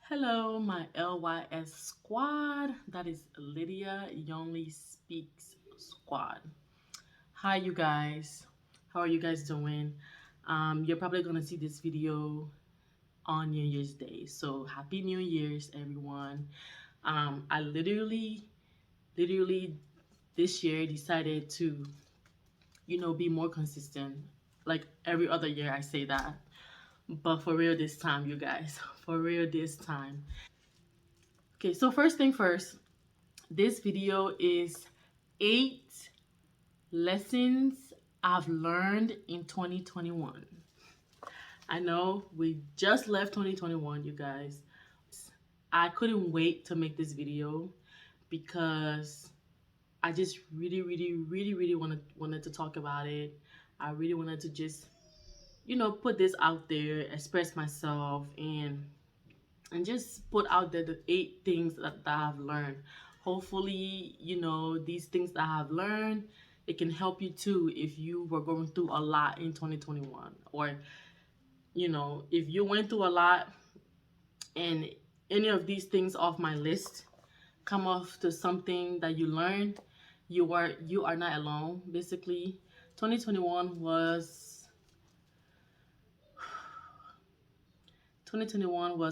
Hello, my LYS squad. That is Lydia Yonly Speaks squad. Hi, you guys. How are you guys doing? You're probably gonna see this video on New Year's Day. So happy New Year's, everyone. I literally this year decided to, be more consistent. Like every other year, I say that, but for real this time, you guys. For real this time. Okay, so first thing first. This video is 8 lessons I've learned in 2021. I know we just left 2021, you guys. I couldn't wait to make this video because I just really wanted to talk about it. I really wanted to just, put this out there, express myself, and just put out there the 8 things that I've learned. Hopefully, these things that I've learned, it can help you too if you were going through a lot in 2021. Or, if you went through a lot and any of these things off my list come off to something that you learned, you are not alone, basically. 2021 was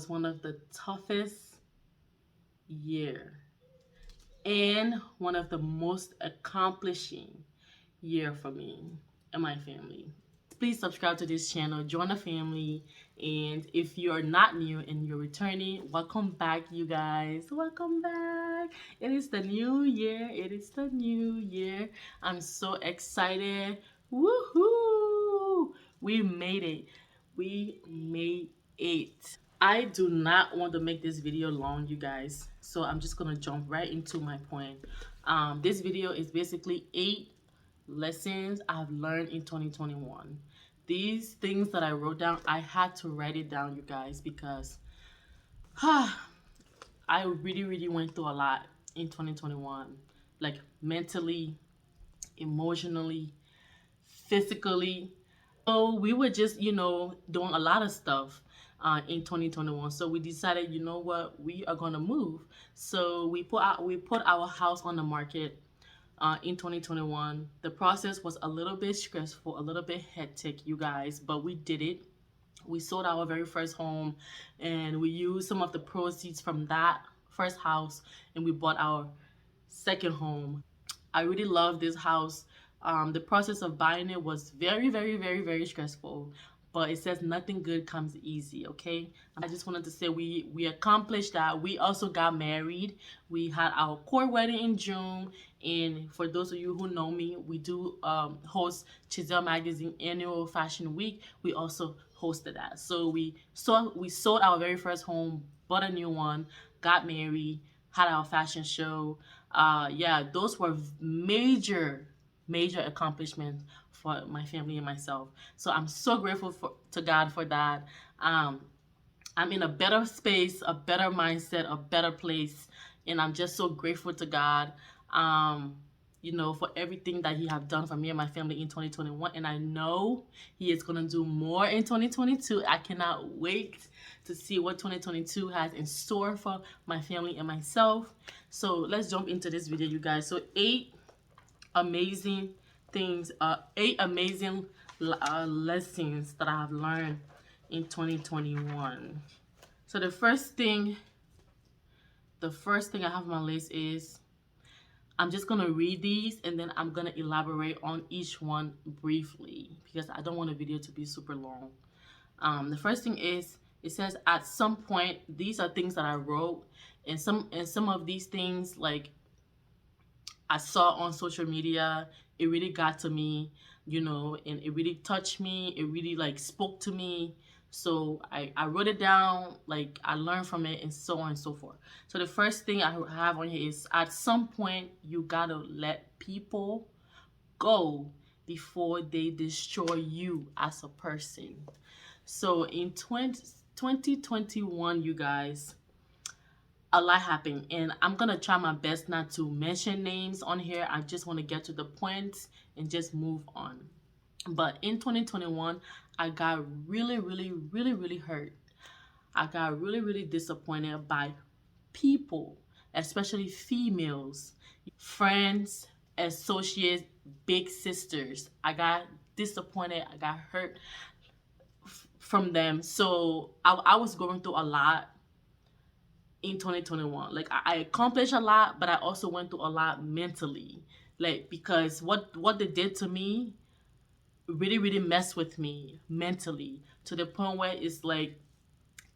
one of the toughest year and one of the most accomplishing year for me and my family. Please subscribe to this channel, join the family, and if you're not new and you're returning, welcome back, you guys. Welcome back. It is the new year. It is the new year. I'm so excited. Woohoo! We made it. We made it. I do not want to make this video long, you guys, so I'm just gonna jump right into my point. This video is basically 8 lessons I've learned in 2021. These things that I wrote down, I had to write it down, you guys, because I really went through a lot in 2021, like mentally, emotionally, physically. So we were just, doing a lot of stuff in 2021. So we decided, you know what, we are gonna move. So we put our house on the market in 2021. The process was a little bit stressful, a little bit hectic, you guys, but we did it. We sold our very first home, and we used some of the proceeds from that first house, and we bought our second home. I really love this house. The process of buying it was very stressful, but it says nothing good comes easy, okay? I just wanted to say we accomplished that. We also got married. We had our court wedding in June, and for those of you who know me, we do host Chisel Magazine Annual Fashion Week. We also hosted that. So we sold our very first home, bought a new one, got married, had our fashion show. Yeah, those were major accomplishments for my family and myself. So I'm so grateful to God for that. I'm in a better space, a better mindset, a better place, and I'm just so grateful to God. For everything that He have done for me and my family in 2021, and I know He is gonna do more in 2022. I cannot wait to see what 2022 has in store for my family and myself. So let's jump into this video, you guys. So amazing things, 8 amazing lessons that I have learned in 2021. So the first thing I have on my list is, I'm just gonna read these and then I'm gonna elaborate on each one briefly because I don't want a video to be super long. The first thing is, it says at some point, these are things that I wrote, and some of these things, like, I saw on social media. It really got to me, and it really touched me. It really, like, spoke to me. So I wrote it down, like, I learned from it, and so on and so forth. So the first thing I have on here is, at some point, you gotta let people go before they destroy you as a person. So in 2021, you guys, a lot happened, and I'm gonna try my best not to mention names on here. I just want to get to the point and just move on. But in 2021, I got really hurt. I got really, really disappointed by people, especially females, friends, associates, big sisters. I got disappointed. I got hurt from them. So I was going through a lot in 2021. Like I accomplished a lot, but I also went through a lot mentally. Like because what they did to me really, really messed with me mentally to the point where it's like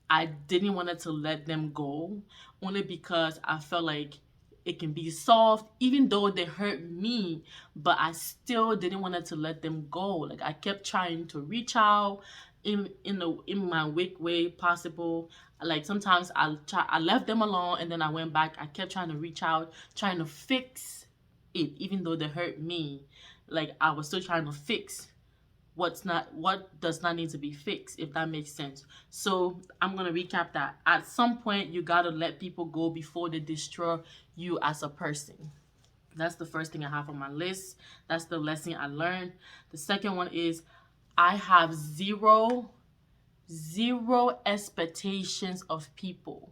I didn't want to let them go only because I felt like it can be solved, even though they hurt me, but I still didn't want to let them go. Like I kept trying to reach out in my weak way possible. Like sometimes I left them alone and then I went back. I kept trying to reach out, trying to fix it, even though they hurt me. Like I was still trying to fix what does not need to be fixed, if that makes sense. So I'm gonna recap that. At some point you gotta let people go before they destroy you as a person. That's the first thing I have on my list. That's the lesson I learned. The second one is I have zero expectations of people.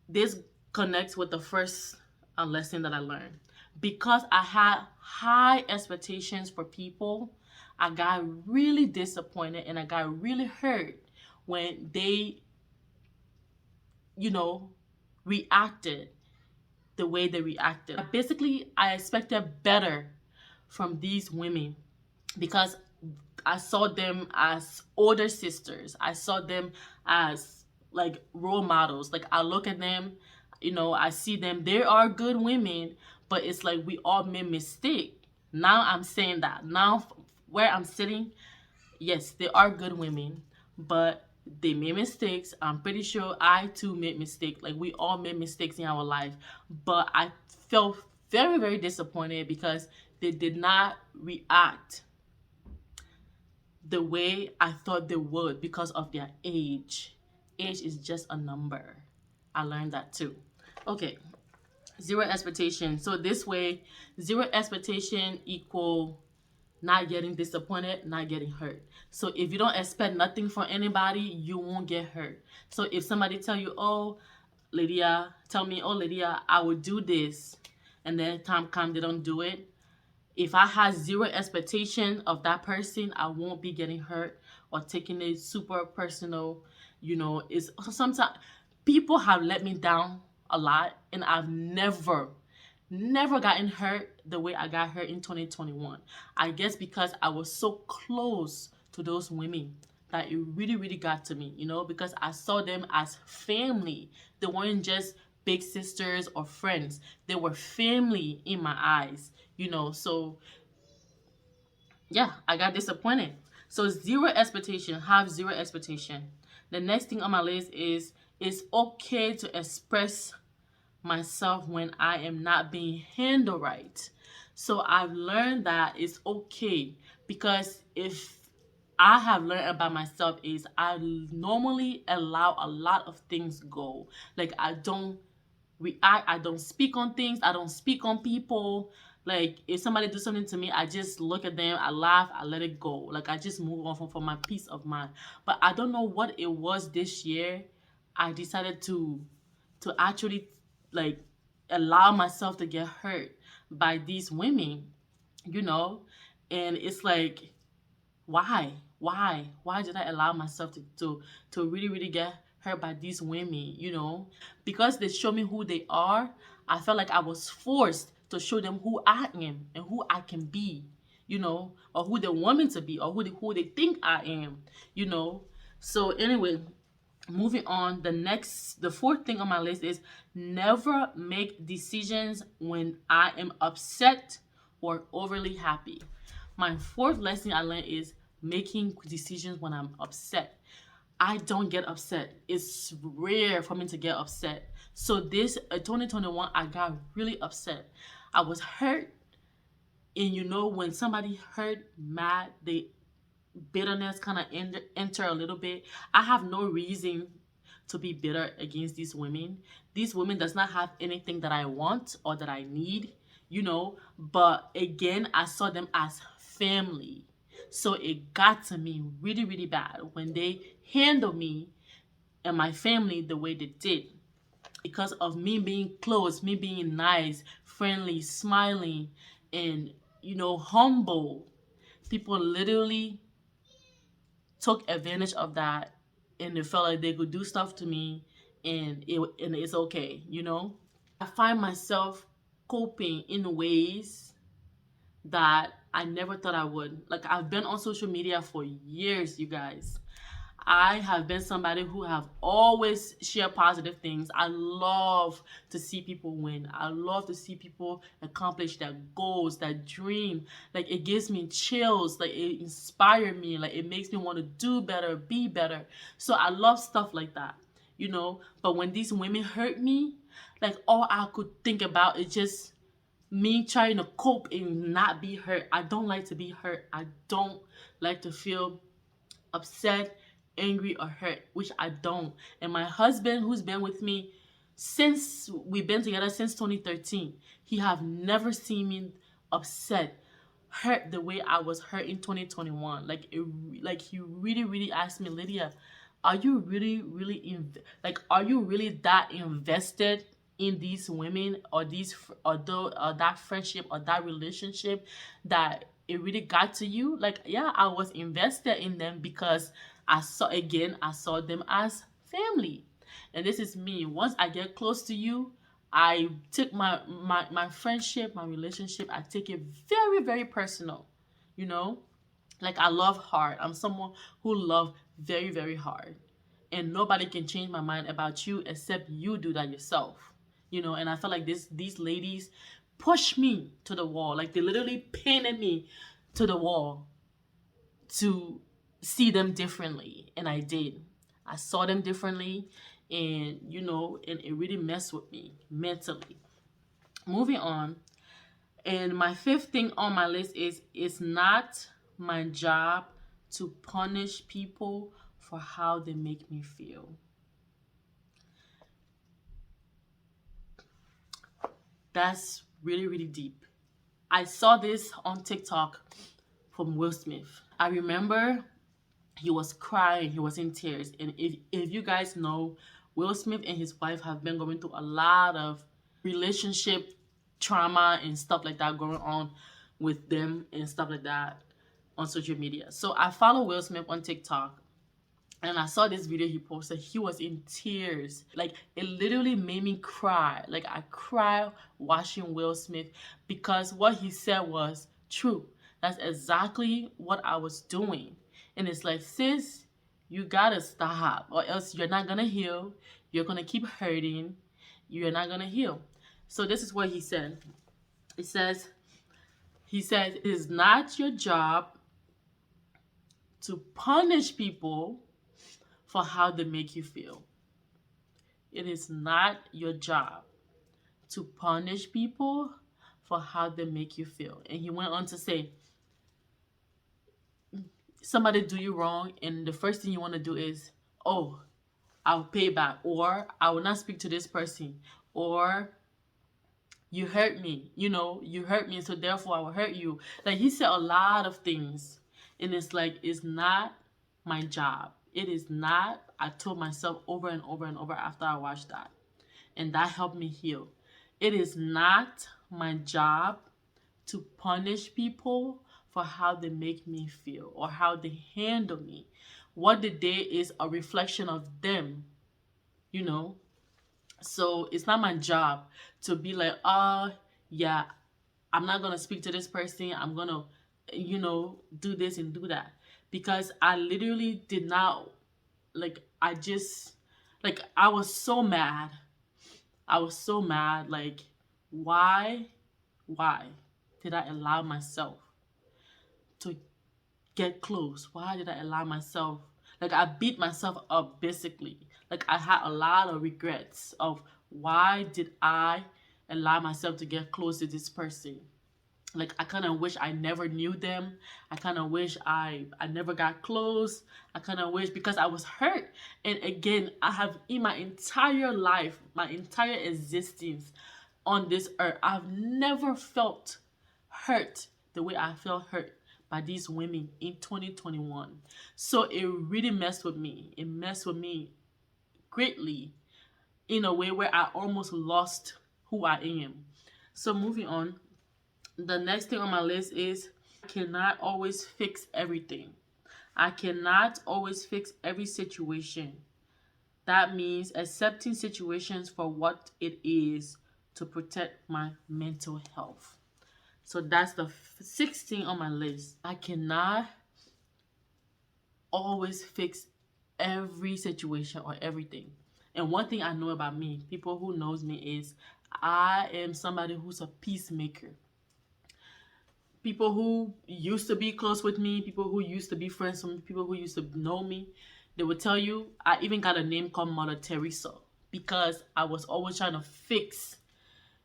This connects with the first lesson that I learned. Because I had high expectations for people, I got really disappointed and I got really hurt when they, you know, reacted the way they reacted. Basically, I expected better from these women because I saw them as older sisters. I saw them as like role models. Like I look at them, I see them. They are good women, but it's like we all made mistake. Now I'm saying that. Now where I'm sitting, yes, they are good women, but they made mistakes. I'm pretty sure I too made mistakes. Like we all made mistakes in our life, but I felt very, very disappointed because they did not react the way I thought they would because of their age. Age is just a number. I learned that too. Okay, zero expectation. So this way, zero expectation equal not getting disappointed, not getting hurt. So if you don't expect nothing from anybody, you won't get hurt. So if somebody tell you, oh, Lydia, tell me, oh, Lydia, I will do this, and then time come, they don't do it, if I had zero expectation of that person, I won't be getting hurt or taking it super personal. It's sometimes people have let me down a lot, and I've never gotten hurt the way I got hurt in 2021. I guess because I was so close to those women that it really, really got to me, because I saw them as family. They weren't just big sisters or friends. They were family in my eyes, So, yeah, I got disappointed. So, zero expectation, have zero expectation. The next thing on my list is it's okay to express myself when I am not being handled right. So I've learned that it's okay because if I have learned about myself is I normally allow a lot of things go. Like I don't react, I don't speak on things, I don't speak on people. Like if somebody do something to me, I just look at them, I laugh, I let it go. Like I just move on for my peace of mind. But I don't know what it was this year. I decided to actually like allow myself to get hurt by these women, you know? And it's like, why did I allow myself to really, really get hurt by these women, because they show me who they are. I felt like I was forced to show them who I am and who I can be, or who they want me to be, or who they think I am, so anyway, moving on, the fourth thing on my list is never make decisions when I am upset or overly happy. My fourth lesson I learned is making decisions when I'm upset. I don't get upset. It's rare for me to get upset. So this 2021, I got really upset. I was hurt, and when somebody hurt, mad, they bitterness kind of enter a little bit. I have no reason to be bitter against these women. These women does not have anything that I want or that I need, but again, I saw them as family. So it got to me really, really bad when they handle me and my family the way they did. Because of me being close, me being nice, friendly, smiling, and humble, people literally took advantage of that, and they felt like they could do stuff to me, and it's okay. I find myself coping in ways that I never thought I would. Like, I've been on social media for years, you guys. I have been somebody who have always shared positive things. I love to see people win. I love to see people accomplish their goals, their dream. Like, it gives me chills. Like, it inspires me. Like, it makes me want to do better, be better. So I love stuff like that. But when these women hurt me, like, all I could think about is just me trying to cope and not be hurt. I don't like to be hurt. I don't like to feel upset, angry, or hurt, which I don't. And my husband, who's been with me since we've been together since 2013, he have never seen me upset, hurt the way I was hurt in 2021. Like he really, really asked me, Lydia, are you really, really are you really that invested in these women, or or that friendship, or that relationship, that it really got to you? Like, yeah, I was invested in them because I saw them as family. And this is me. Once I get close to you, I take my friendship, my relationship, I take it very, very personal. You know? Like, I love hard. I'm someone who love very, very hard. And nobody can change my mind about you except you do that yourself. And I felt like these ladies pushed me to the wall. Like, they literally painted me to the wall to see them differently. And I did. I saw them differently, and it really messed with me mentally. Moving on. And my fifth thing on my list is, it's not my job to punish people for how they make me feel. That's really, really deep. I saw this on TikTok from Will Smith. I remember he was crying, he was in tears. And if you guys know, Will Smith and his wife have been going through a lot of relationship trauma and stuff like that going on with them and stuff like that on social media. So I follow Will Smith on TikTok, and I saw this video he posted. He was in tears. Like, it literally made me cry. Like, I cried watching Will Smith, because what he said was true. That's exactly what I was doing. And it's like, sis, you gotta stop, or else you're not gonna heal. You're gonna keep hurting. You're not gonna heal. So this is what he said. It says, he said, it is not your job to punish people for how they make you feel. It is not your job to punish people for how they make you feel. And he went on to say, somebody do you wrong, and the first thing you want to do is, oh, I'll pay back, or I will not speak to this person, or you hurt me, you hurt me, so therefore I will hurt you. Like, he said a lot of things, and it's like, it's not my job. It is not. I told myself over and over and over after I watched that, and that helped me heal. It is not my job to punish people for how they make me feel or how they handle me. What they did is a reflection of them, you know. So it's not my job to be like, yeah, I'm not gonna speak to this person. I'm gonna, do this and do that, because I literally did not, like, I was so mad. I was so mad. Like, why did I allow myself to get close? Why did I allow myself? Like, I beat myself up basically. Like, I had a lot of regrets of why did I allow myself to get close to this person. Like, I kind of wish I never knew them. I kind of wish I never got close. I kind of wish, because I was hurt. And again, I have, in my entire life, my entire existence on this earth, I've never felt hurt the way I felt hurt by these women in 2021. So it really messed with me. It messed with me greatly in a way where I almost lost who I am. So moving on, the next thing on my list is I cannot always fix everything. I cannot always fix every situation. That means accepting situations for what it is to protect my mental health. So that's the 16 on my list. I cannot always fix every situation or everything. And one thing I know about me, people who knows me, is I am somebody who's a peacemaker. People who used to be close with me, people who used to be friends with me, people who used to know me, they would tell you I even got a name called Mother Teresa because I was always trying to fix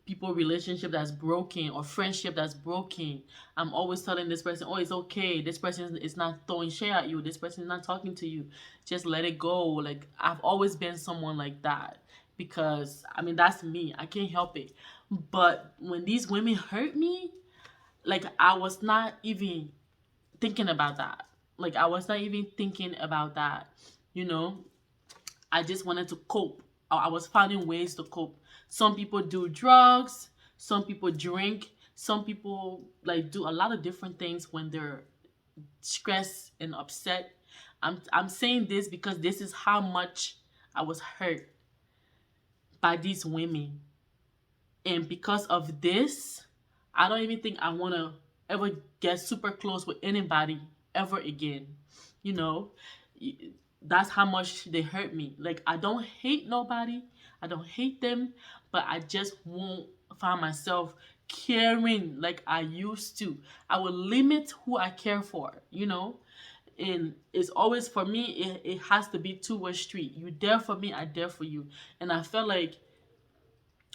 people relationship that's broken or friendship that's broken. I'm always telling this person, oh, it's okay, this person is not throwing shade at you, this person is not talking to you, just let it go. Like, I've always been someone like that because I mean that's me, I can't help it. But when these women hurt me, like, I was not even thinking about that. Like, I was not even thinking about that, you know. I just wanted to cope. I was finding ways to cope. Some people do drugs, some people drink, some people like do a lot of different things when they're stressed and upset. I'm saying this because this is how much I was hurt by these women. And because of this, I don't even think I want to ever get super close with anybody ever again. You know, that's how much they hurt me. Like, I don't hate nobody, I don't hate them, but I just won't find myself caring like I used to. I will limit who I care for, you know? And it's always, for me, it has to be two-way street. You there for me, I there for you. And I felt like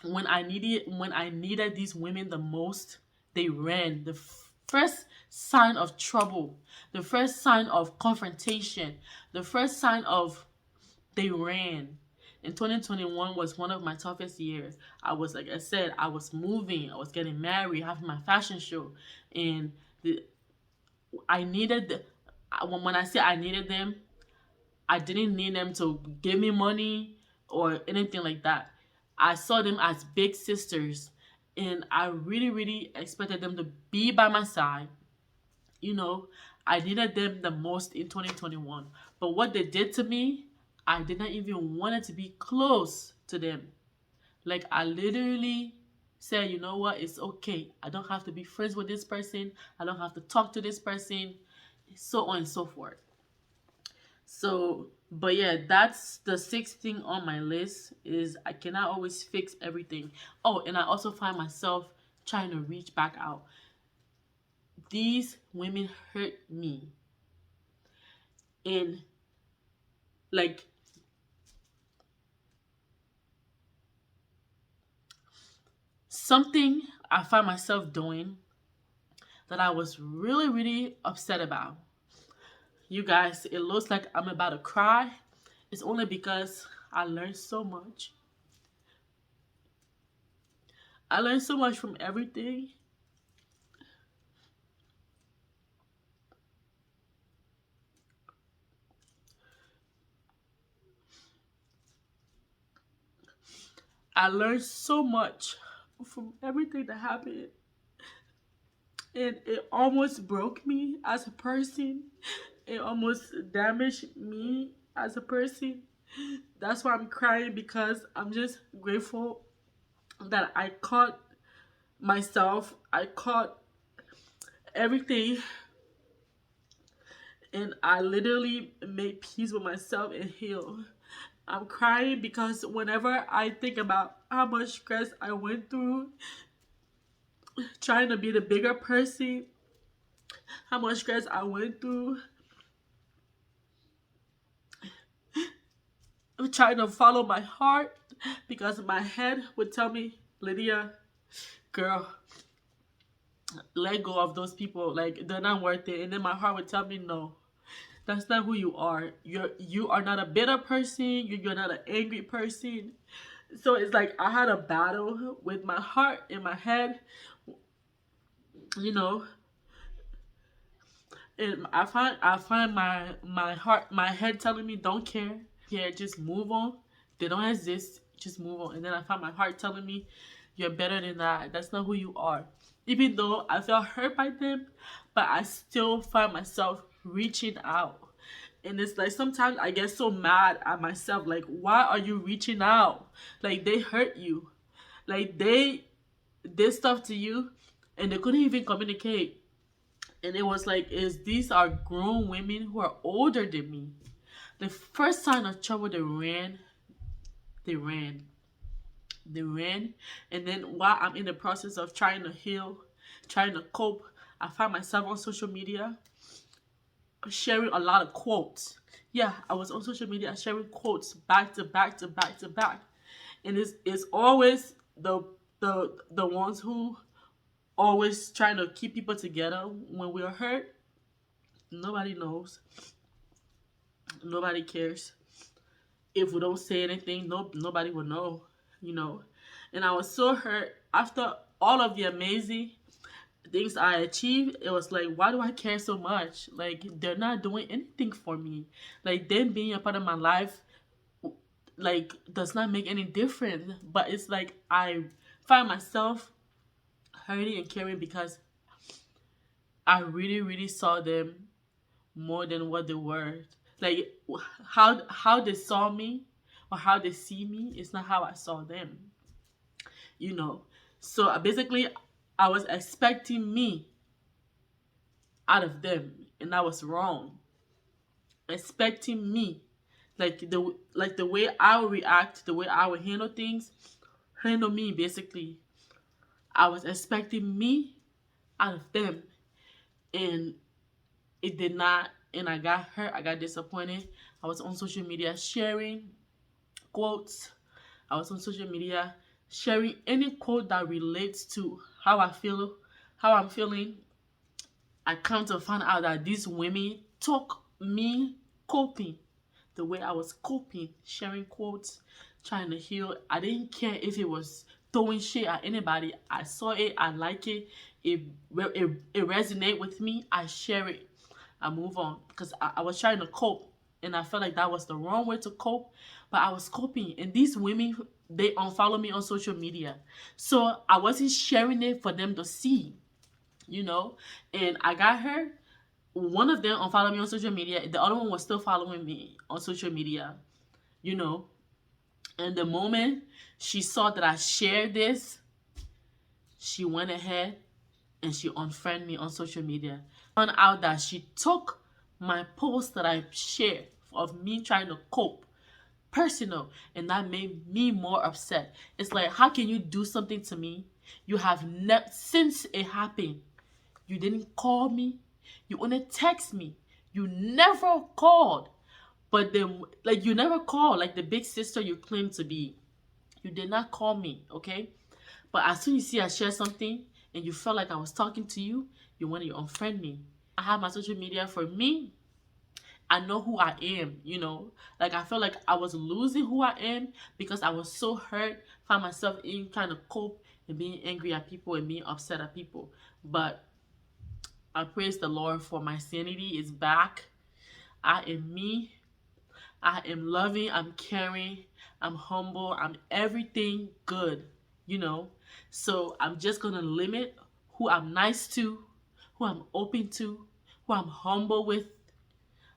when I needed these women the most, they ran. The first sign of trouble, the first sign of confrontation, the first sign of, they ran. And 2021 was one of my toughest years. I was, like I said, I was moving, I was getting married, having my fashion show, and the, I needed. When I say I needed them, I didn't need them to give me money or anything like that. I saw them as big sisters, and I really, really expected them to be by my side. You know, I needed them the most in 2021. But what they did to me, I did not even want to be close to them. Like, I literally said, you know what, it's okay. I don't have to be friends with this person. I don't have to talk to this person, so on and so forth. So, but yeah, that's the sixth thing on my list, is I cannot always fix everything. Oh, and I also find myself trying to reach back out. These women hurt me. And like, something I find myself doing that I was really, really upset about. You guys, it looks like I'm about to cry. It's only because I learned so much. I learned so much from everything. I learned so much from everything that happened. And it almost broke me as a person. It almost damaged me as a person. That's why I'm crying, because I'm just grateful that I caught myself. I caught everything, and I literally made peace with myself and healed. I'm crying because whenever I think about how much stress I went through trying to be the bigger person, how much stress I went through trying to follow my heart, because my head would tell me, Lydia, girl, let go of those people. Like, they're not worth it. And then my heart would tell me, no, that's not who you are. You are not a bitter person. You're not an angry person. So it's like I had a battle with my heart and my head, you know. And I find my heart, my head telling me, don't care. Yeah, just move on. They don't exist. Just move on. And then I found my heart telling me, you're better than that. That's not who you are. Even though I felt hurt by them, but I still find myself reaching out. And it's like sometimes I get so mad at myself. Like, why are you reaching out? Like, they hurt you. Like, they did stuff to you and they couldn't even communicate. And it was like, is these are grown women who are older than me. The first sign of trouble, they ran. They ran. And then while I'm in the process of trying to heal, trying to cope, I find myself on social media sharing a lot of quotes. Yeah, I was on social media sharing quotes back to back to back to back. And it's always the ones who always trying to keep people together when we're hurt. Nobody knows. Nobody cares. If we don't say anything, nobody will know, you know. And I was so hurt after all of the amazing things I achieved. It was like, why do I care so much? Like, they're not doing anything for me. Like, them being a part of my life, like, does not make any difference. But it's like I find myself hurting and caring because I really, really saw them more than what they were. Like, how they saw me or how they see me is not how I saw them. You know. So basically, I was expecting me out of them, and that was wrong. Expecting me, like the way I would react, the way I would handle things, handle me basically. I was expecting me out of them, and it did not. And I got hurt. I got disappointed. I was on social media sharing quotes. I was on social media sharing any quote that relates to how I feel, how I'm feeling. I come to find out that these women took me coping the way I was coping, sharing quotes, trying to heal. I didn't care if it was throwing shit at anybody. I saw it, I like it, it resonate with me. I share it, I move on because I was trying to cope, and I felt like that was the wrong way to cope. But I was coping, and these women they unfollow me on social media, so I wasn't sharing it for them to see, you know. And I got her. One of them unfollowed me on social media. The other one was still following me on social media, you know. And the moment she saw that I shared this, she went ahead and she unfriended me on social media. Found out that she took my post that I shared of me trying to cope personal, and that made me more upset. It's like, how can you do something to me? You have never, since it happened, you didn't call me. You only text me. You never called. But then, like, you never called, like the big sister you claim to be. You did not call me, okay? But as soon as you see I share something and you felt like I was talking to you, you wanted to unfriend me. I have my social media for me. I know who I am, you know. Like, I felt like I was losing who I am because I was so hurt, found myself in trying to cope and being angry at people and being upset at people. But I praise the Lord for my sanity is back. I am me. I am loving. I'm caring. I'm humble. I'm everything good, you know. So I'm just going to limit who I'm nice to, who I'm open to, who I'm humble with.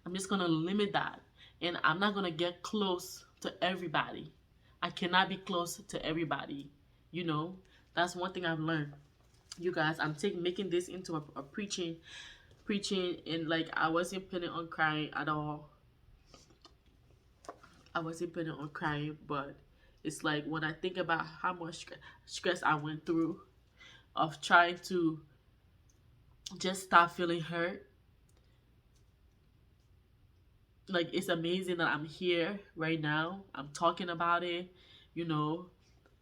I'm just going to limit that. And I'm not going to get close to everybody. I cannot be close to everybody, you know. That's one thing I've learned. You guys, I'm making this into a preaching, and like I wasn't planning on crying at all. I wasn't planning on crying, but it's like when I think about how much stress I went through of trying to just stop feeling hurt. Like, it's amazing that I'm here right now. I'm talking about it, you know.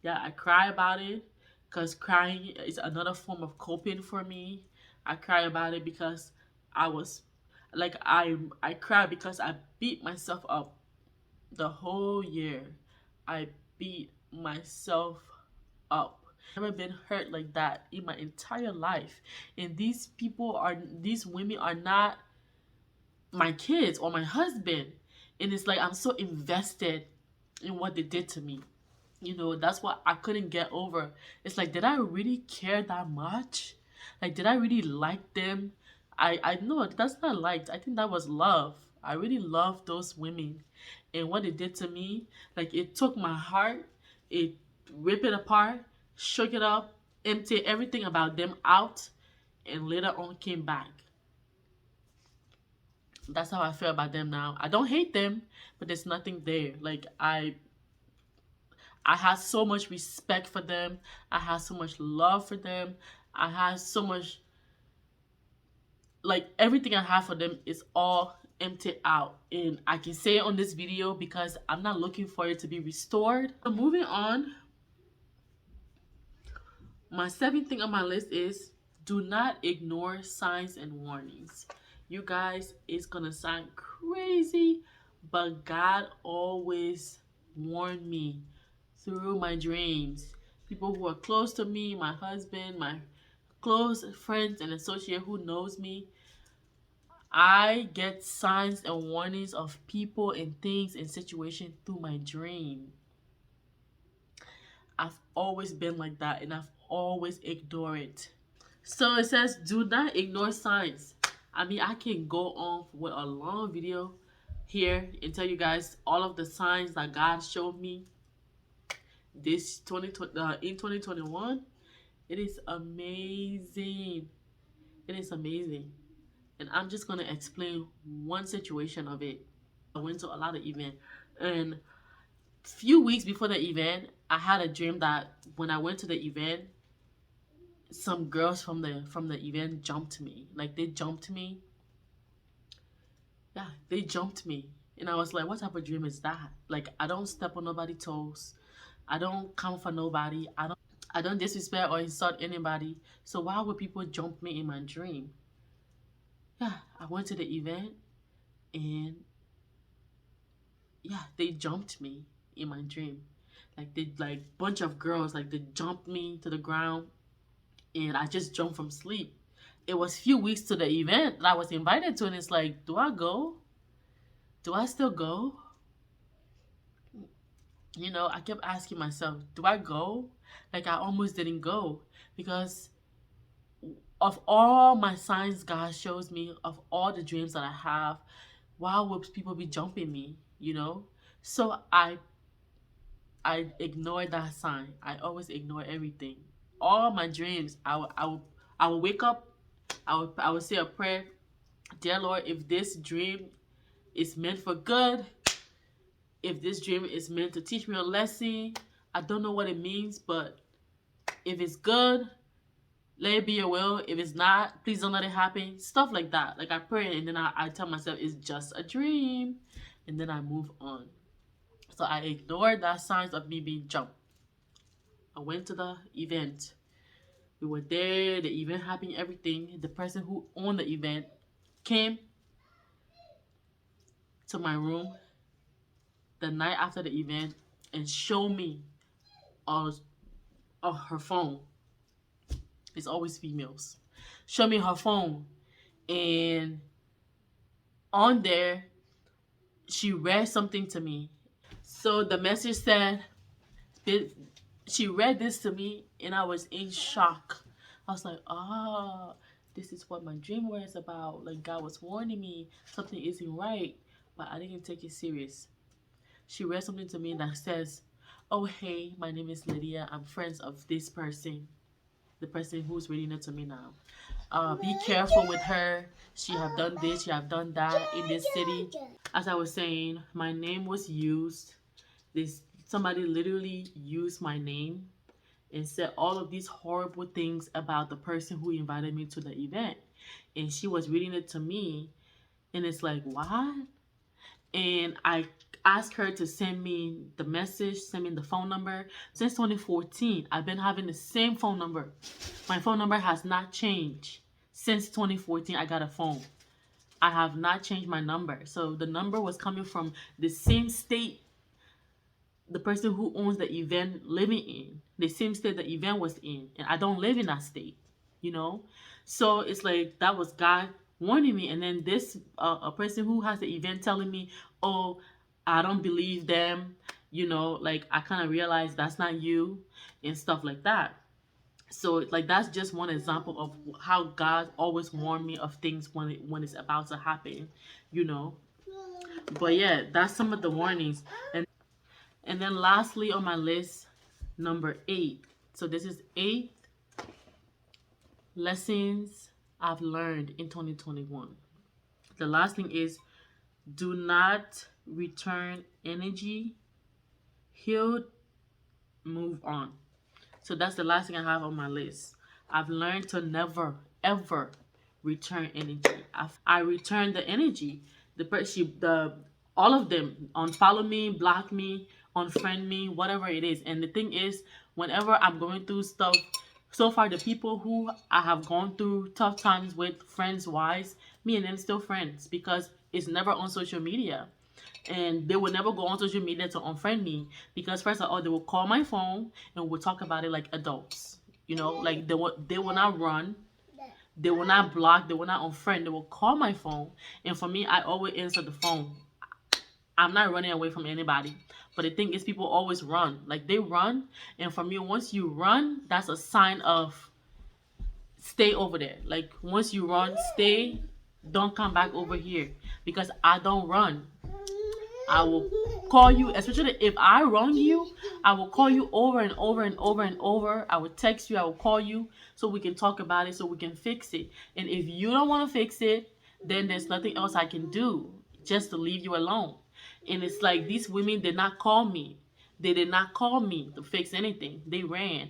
Yeah, I cry about it because crying is another form of coping for me. I cry about it because I was like I cry because I beat myself up the whole year. I beat myself up. Never been hurt like that in my entire life. And these women are not my kids or my husband. And it's like I'm so invested and what they did to me. That's what I couldn't get over. It's like, did I really care that much? Like, did I really like them? I know that's not liked. I think that was love. I really loved those women. And what they did to me, like, it took my heart, it ripped it apart, shook it up, emptied everything about them out, and later on came back. That's how I feel about them now. I don't hate them, but there's nothing there. Like, I had so much respect for them. I had so much love for them. I had so much, like, everything I have for them is all emptied out. And I can say it on this video because I'm not looking for it to be restored. So moving on, my seventh thing on my list is do not ignore signs and warnings. You guys, it's gonna sound crazy, but God always warned me through my dreams. People who are close to me, my husband, my close friends and associate who knows me, I get signs and warnings of people and things and situations through my dream. I've always been like that, and I've always ignored it. So it says, do not ignore signs. I mean, I can go on with a long video here and tell you guys all of the signs that God showed me this in 2021. It is amazing. It is amazing. And I'm just going to explain one situation of it. I went to a lot of events, and few weeks before the event, I had a dream that when I went to the event, some girls from the event jumped me. Like, they jumped me. Yeah, they jumped me. And I was like, what type of dream is that? Like, I don't step on nobody's toes. I don't come for nobody. I don't disrespect or insult anybody. So why would people jump me in my dream? Yeah, I went to the event, and yeah, they jumped me in my dream. Like, they, like, bunch of girls, like, they jumped me to the ground, and I just jumped from sleep. It was few weeks to the event that I was invited to, and it's like, do I go? Do I still go? I kept asking myself, do I go? Like, I almost didn't go because of all my signs God shows me, of all the dreams that I have, why would people be jumping me? So I ignored that sign. I always ignore everything. All my dreams, I would wake up, I would say a prayer. Dear Lord, if this dream is meant for good, if this dream is meant to teach me a lesson, I don't know what it means, but if it's good, let it be your will. If it's not, please don't let it happen. Stuff like that. Like, I pray, and then I tell myself it's just a dream, and then I move on. So I ignored that signs of me being jumped. I went to the event. We were there, the event happened, everything. The person who owned the event came to my room the night after the event and showed me her phone. It's always females. Show me her phone, and on there, she read something to me. So the message said, she read this to me, and I was in shock. I was like, this is what my dream was about. Like, God was warning me something isn't right, but I didn't take it serious. She read something to me that says, oh, hey, my name is Lydia. I'm friends of this person, the person who's reading it to me now. Be careful with her. She have done this, she have done that in this city. As I was saying, my name was used. Somebody literally used my name and said all of these horrible things about the person who invited me to the event. And she was reading it to me, and it's like, what? And I asked her to send me the message, send me the phone number. Since 2014, I've been having the same phone number. My phone number has not changed. Since 2014, I got a phone. I have not changed my number. So the number was coming from the same state the person who owns the event living in, the same state the event was in, and I don't live in that state, so it's like that was God warning me. And then this a person who has the event telling me, oh, I don't believe them, like I kind of realized that's not you and stuff like that. So like that's just one example of how God always warned me of things when it's about to happen, you know. But yeah, that's some of the warnings. And then lastly on my list, number 8. So this is 8 lessons I've learned in 2021. The last thing is, do not return energy. Heal, move on. So that's the last thing I have on my list. I've learned to never, ever return energy. I return the energy. All of them unfollow me, block me, unfriend me, whatever it is. And the thing is, whenever I'm going through stuff, so far the people who I have gone through tough times with, friends wise, me and them still friends because it's never on social media. And they will never go on social media to unfriend me because first of all, they will call my phone and we'll talk about it like adults. Like they will not run, they will not block, they will not unfriend, they will call my phone. And for me, I always answer the phone. I'm not running away from anybody. But the thing is, people always run. Like they run. And for me, once you run, that's a sign of stay over there. Like once you run, stay, don't come back over here because I don't run. I will call you, especially if I wrong you, I will call you over and over and over and over. I will text you, I will call you so we can talk about it, so we can fix it. And if you don't want to fix it, then there's nothing else I can do just to leave you alone. And it's like these women did not call me. They did not call me to fix anything. They ran.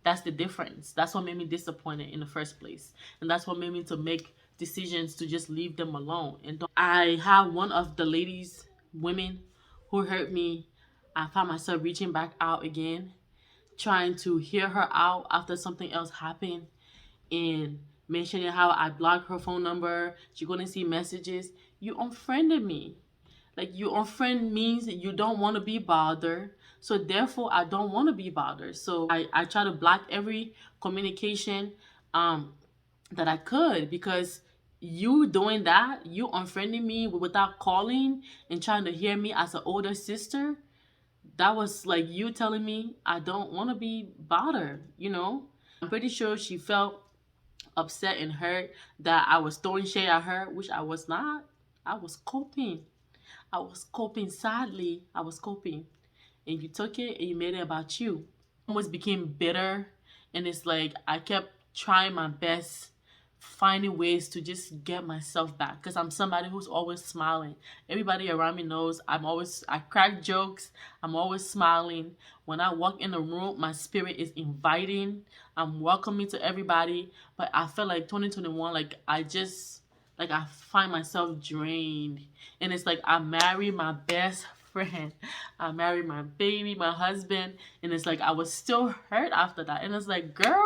That's the difference. That's what made me disappointed in the first place. And that's what made me to make decisions to just leave them alone. And don't I have one of the ladies, women who hurt me. I found myself reaching back out again, trying to hear her out after something else happened and mentioning how I blocked her phone number. She couldn't see messages. You unfriended me. Like you unfriend means you don't want to be bothered. So therefore I don't want to be bothered. So I try to block every communication that I could because you doing that, you unfriending me without calling and trying to hear me as an older sister, that was like you telling me I don't want to be bothered. I'm pretty sure she felt upset and hurt that I was throwing shade at her, which I was not. I was coping. I was coping sadly. I was coping. And you took it and you made it about you. Almost became bitter, and it's like I kept trying my best, finding ways to just get myself back because I'm somebody who's always smiling. Everybody around me knows I crack jokes. I'm always smiling. When I walk in the room, my spirit is inviting. I'm welcoming to everybody. But I feel like 2021, like I find myself drained. And it's like I married my best friend. I married my baby, my husband. And it's like I was still hurt after that. And it's like, girl,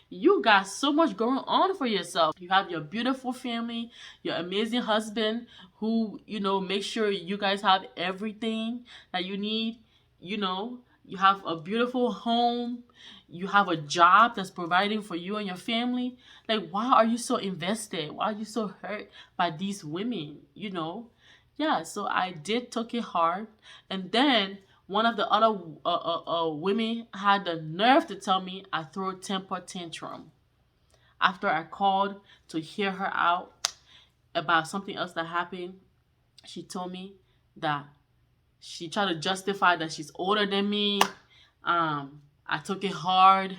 you got so much going on for yourself. You have your beautiful family, your amazing husband who, make sure you guys have everything that you need. You have a beautiful home. You have a job that's providing for you and your family. Like, why are you so invested? Why are you so hurt by these women? Yeah, so I did took it hard. And then one of the other women had the nerve to tell me I threw a temper tantrum after I called to hear her out about something else that happened. She told me that she tried to justify that she's older than me. I took it hard,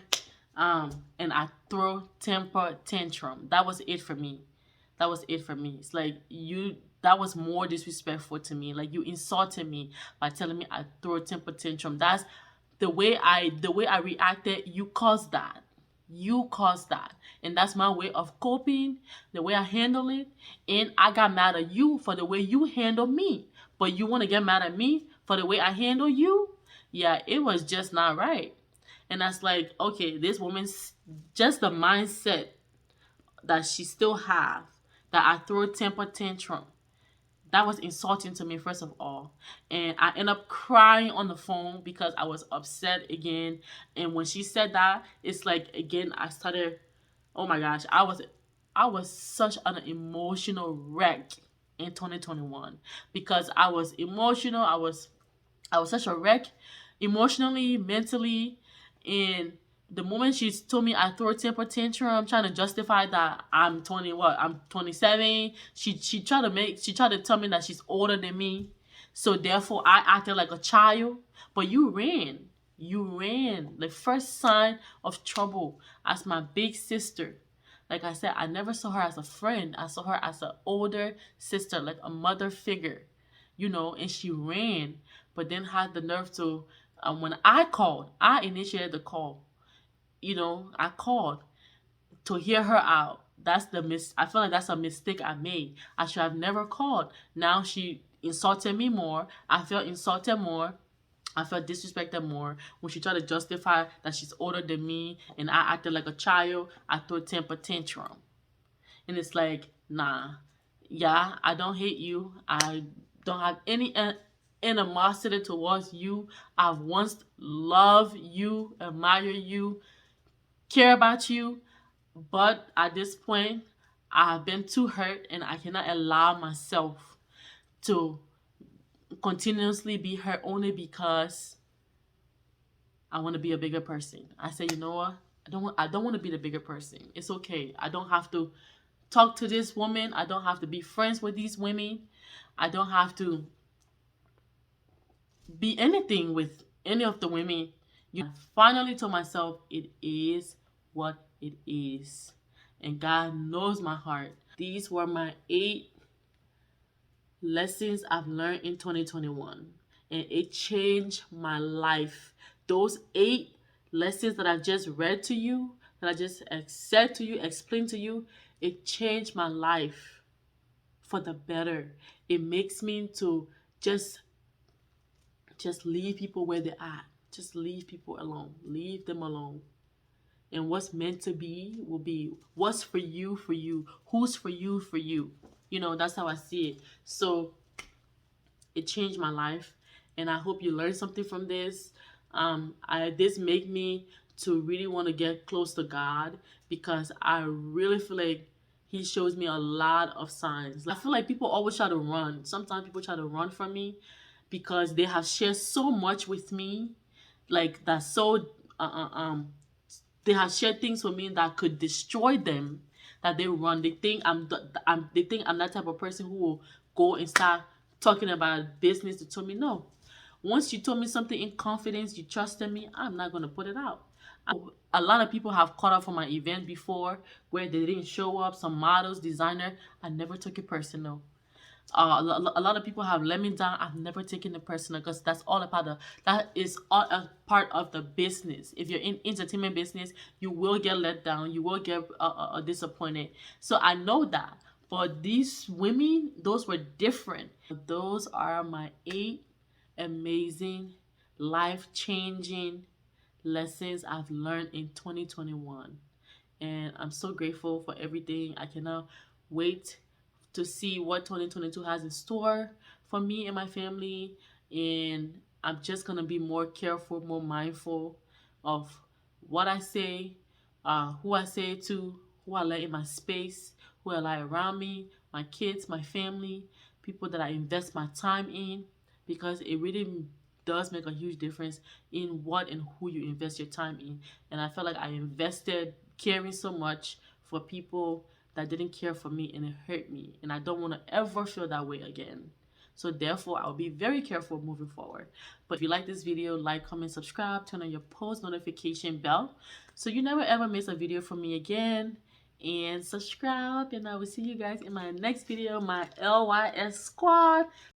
and I threw temper tantrum. That was it for me. That was it for me. It's like that was more disrespectful to me. Like you insulted me by telling me I threw a temper tantrum. That's the way I reacted. You caused that. You caused that. And that's my way of coping, the way I handle it. And I got mad at you for the way you handle me. But you want to get mad at me for the way I handle you? Yeah, it was just not right. And that's like, okay, this woman's just the mindset that she still have, that I threw a temper tantrum. That was insulting to me, first of all. And I ended up crying on the phone because I was upset again. And when she said that, it's like, again, I started, oh my gosh, I was such an emotional wreck in 2021 because I was emotional. I was such a wreck, emotionally, mentally. And the moment she told me I threw a temper tantrum, trying to justify that I'm 20, what, I'm 27. She tried to tell me that she's older than me. So therefore I acted like a child. But you ran. You ran. The first sign of trouble as my big sister. Like I said, I never saw her as a friend. I saw her as an older sister, like a mother figure, and she ran, but then had the nerve to, when I called, I initiated the call. I called to hear her out. I feel like that's a mistake I made. I should have never called. Now she insulted me more. I felt insulted more. I felt disrespected more when she tried to justify that she's older than me and I acted like a child. I threw a temper tantrum. And it's like, nah, yeah, I don't hate you. I don't have any animosity towards you. I've once loved you, admire you, care about you, but at this point, I have been too hurt and I cannot allow myself to continuously be hurt only because I want to be a bigger person. I say, you know what? I don't want to be the bigger person. It's okay. I don't have to talk to this woman. I don't have to be friends with these women. I don't have to be anything with any of the women. I finally told myself it is what it is. And God knows my heart. These were my 8 lessons I've learned in 2021. And it changed my life. Those 8 lessons that I just read to you, that I just said to you, explained to you, it changed my life for the better. It makes me to just leave people where they're at. Just leave people alone. Leave them alone. And what's meant to be will be. What's for you, for you. Who's for you, for you. That's how I see it. So it changed my life. And I hope you learned something from this. This made me to really want to get close to God because I really feel like He shows me a lot of signs. I feel like people always try to run. Sometimes people try to run from me because they have shared so much with me, like that's so they have shared things with me that could destroy them. That they run. They think I'm that type of person who will go and start talking about business to tell me no. Once you told me something in confidence, you trusted me, I'm not going to put it out. A lot of people have caught up for my event before where they didn't show up, some models, designer. I never took it personal. A lot of people have let me down. I've never taken it personal because that is all a part of the business. If you're in entertainment business, you will get let down. You will get disappointed. So I know that. But these women, those were different. Those are my 8 amazing, life-changing lessons I've learned in 2021. And I'm so grateful for everything. I cannot wait to see what 2022 has in store for me and my family. And I'm just going to be more careful, more mindful of what I say, who I say it to, who I let in my space, who I allow around me, my kids, my family, people that I invest my time in, because it really does make a huge difference in what and who you invest your time in. And I felt like I invested caring so much for people that didn't care for me and it hurt me. And I don't want to ever feel that way again. So therefore, I'll be very careful moving forward. But if you like this video, like, comment, subscribe, turn on your post notification bell so you never ever miss a video from me again. And subscribe, and I will see you guys in my next video, my LYS squad.